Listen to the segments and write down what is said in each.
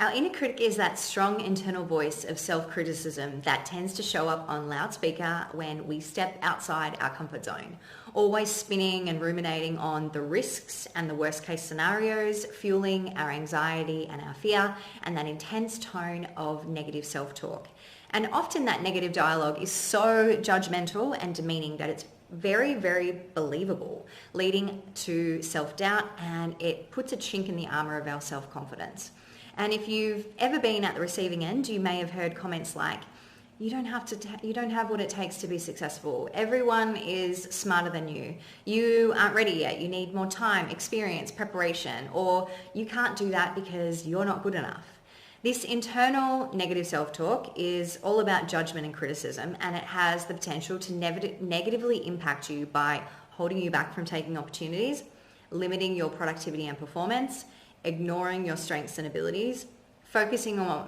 Our inner critic is that strong internal voice of self-criticism that tends to show up on loudspeaker when we step outside our comfort zone, always spinning and ruminating on the risks and the worst case scenarios, fueling our anxiety and our fear, and that intense tone of negative self-talk. And often that negative dialogue is so judgmental and demeaning that it's very, very believable, leading to self-doubt, and it puts a chink in the armor of our self-confidence. And if you've ever been at the receiving end, you may have heard comments like, you don't have what it takes to be successful. Everyone is smarter than you. You aren't ready yet. You need more time, experience, preparation, or you can't do that because you're not good enough. This internal negative self-talk is all about judgment and criticism, and it has the potential to negatively impact you by holding you back from taking opportunities, limiting your productivity and performance, ignoring your strengths and abilities, focusing more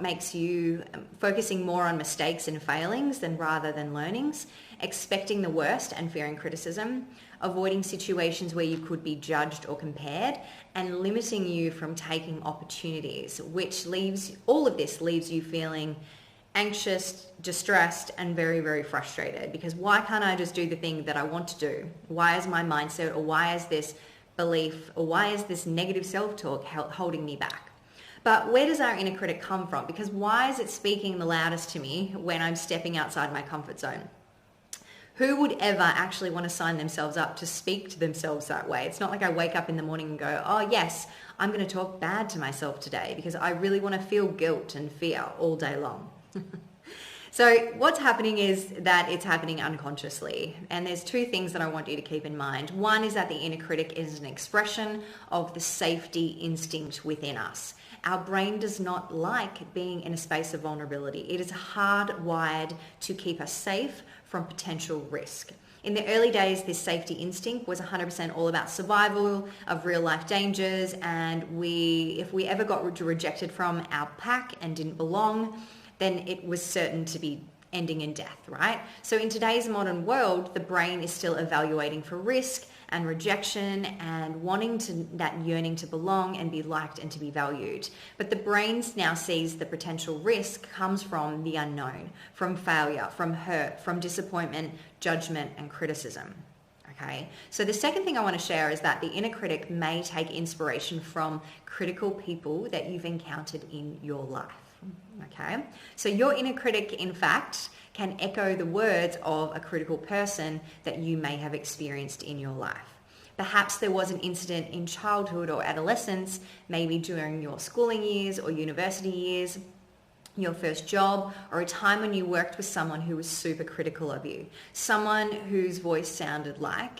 on mistakes and failings rather than learnings, expecting the worst and fearing criticism, avoiding situations where you could be judged or compared, and limiting you from taking opportunities, which all of this leaves you feeling anxious, distressed, and very, very frustrated, because why can't I just do the thing that I want to do? Why is my mindset, or why is this belief, or why is this negative self-talk holding me back? But where does our inner critic come from? Because why is it speaking the loudest to me when I'm stepping outside my comfort zone? Who would ever actually want to sign themselves up to speak to themselves that way? It's not like I wake up in the morning and go, oh yes, I'm going to talk bad to myself today because I really want to feel guilt and fear all day long. So what's happening is that it's happening unconsciously. And there's two things that I want you to keep in mind. One is that the inner critic is an expression of the safety instinct within us. Our brain does not like being in a space of vulnerability. It is hardwired to keep us safe from potential risk. In the early days, this safety instinct was 100% all about survival of real life dangers. And if we ever got rejected from our pack and didn't belong, then it was certain to be ending in death, right? So in today's modern world, the brain is still evaluating for risk and rejection and that yearning to belong and be liked and to be valued. But the brain now sees the potential risk comes from the unknown, from failure, from hurt, from disappointment, judgment, and criticism. Okay. So the second thing I want to share is that the inner critic may take inspiration from critical people that you've encountered in your life. Okay, so your inner critic, in fact, can echo the words of a critical person that you may have experienced in your life. Perhaps there was an incident in childhood or adolescence, maybe during your schooling years or university years, your first job, or a time when you worked with someone who was super critical of you, someone whose voice sounded like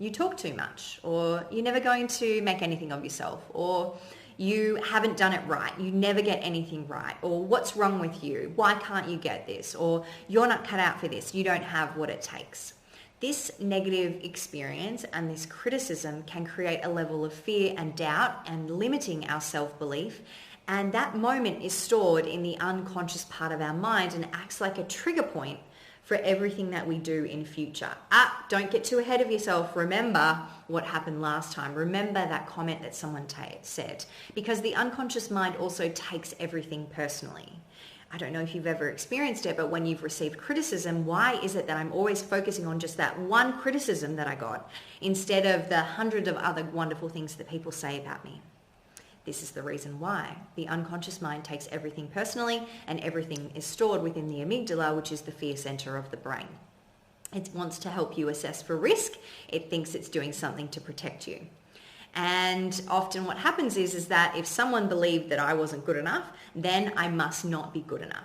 you talk too much, or you're never going to make anything of yourself, or you haven't done it right, you never get anything right, or what's wrong with you, why can't you get this, or you're not cut out for this, you don't have what it takes. This negative experience and this criticism can create a level of fear and doubt and limiting our self-belief, and that moment is stored in the unconscious part of our mind and acts like a trigger point for everything that we do in future. Don't get too ahead of yourself. Remember what happened last time. Remember that comment that someone said, because the unconscious mind also takes everything personally. I don't know if you've ever experienced it, but when you've received criticism, why is it that I'm always focusing on just that one criticism that I got instead of the hundreds of other wonderful things that people say about me? This is the reason why. The unconscious mind takes everything personally, and everything is stored within the amygdala, which is the fear center of the brain. It wants to help you assess for risk. It thinks it's doing something to protect you. And often what happens is that if someone believed that I wasn't good enough, then I must not be good enough.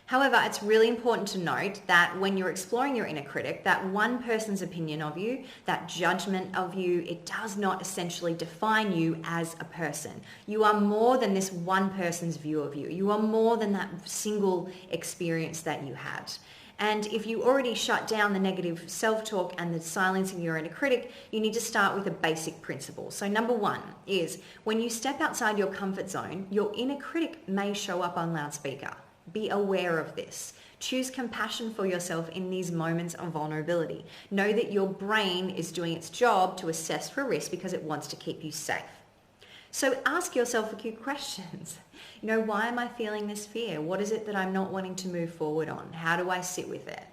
However, it's really important to note that when you're exploring your inner critic, that one person's opinion of you, that judgment of you, it does not essentially define you as a person. You are more than this one person's view of you. You are more than that single experience that you had. And if you already shut down the negative self-talk and the silencing your inner critic, you need to start with a basic principle. So number one is when you step outside your comfort zone, your inner critic may show up on loudspeaker. Be aware of this. Choose compassion for yourself in these moments of vulnerability. Know that your brain is doing its job to assess for risk because it wants to keep you safe. So ask yourself a few questions. Why am I feeling this fear? What is it that I'm not wanting to move forward on? How do I sit with it?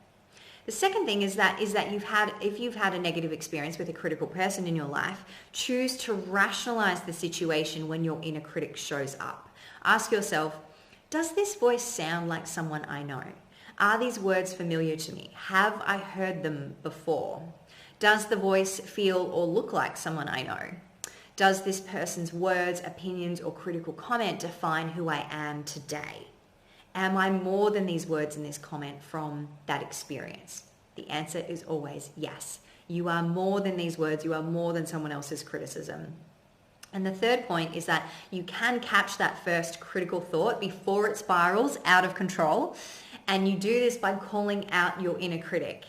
The second thing is that if you've had a negative experience with a critical person in your life, choose to rationalize the situation when your inner critic shows up. Ask yourself, does this voice sound like someone I know? Are these words familiar to me? Have I heard them before? Does the voice feel or look like someone I know? Does this person's words, opinions, or critical comment define who I am today? Am I more than these words and this comment from that experience? The answer is always yes. You are more than these words. You are more than someone else's criticism. And the third point is that you can catch that first critical thought before it spirals out of control. And you do this by calling out your inner critic.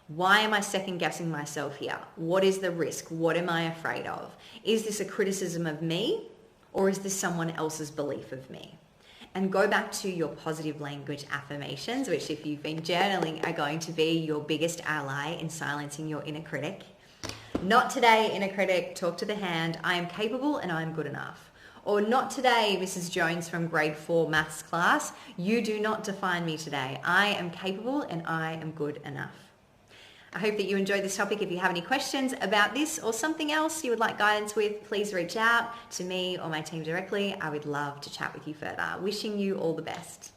Why am I second guessing myself here? What is the risk? What am I afraid of? Is this a criticism of me, or is this someone else's belief of me? And go back to your positive language affirmations, which if you've been journaling are going to be your biggest ally in silencing your inner critic. Not today, inner critic, talk to the hand. I am capable and I am good enough. Or not today, Mrs. Jones from grade 4 maths class. You do not define me today. I am capable and I am good enough. I hope that you enjoyed this topic. If you have any questions about this or something else you would like guidance with, please reach out to me or my team directly. I would love to chat with you further. Wishing you all the best.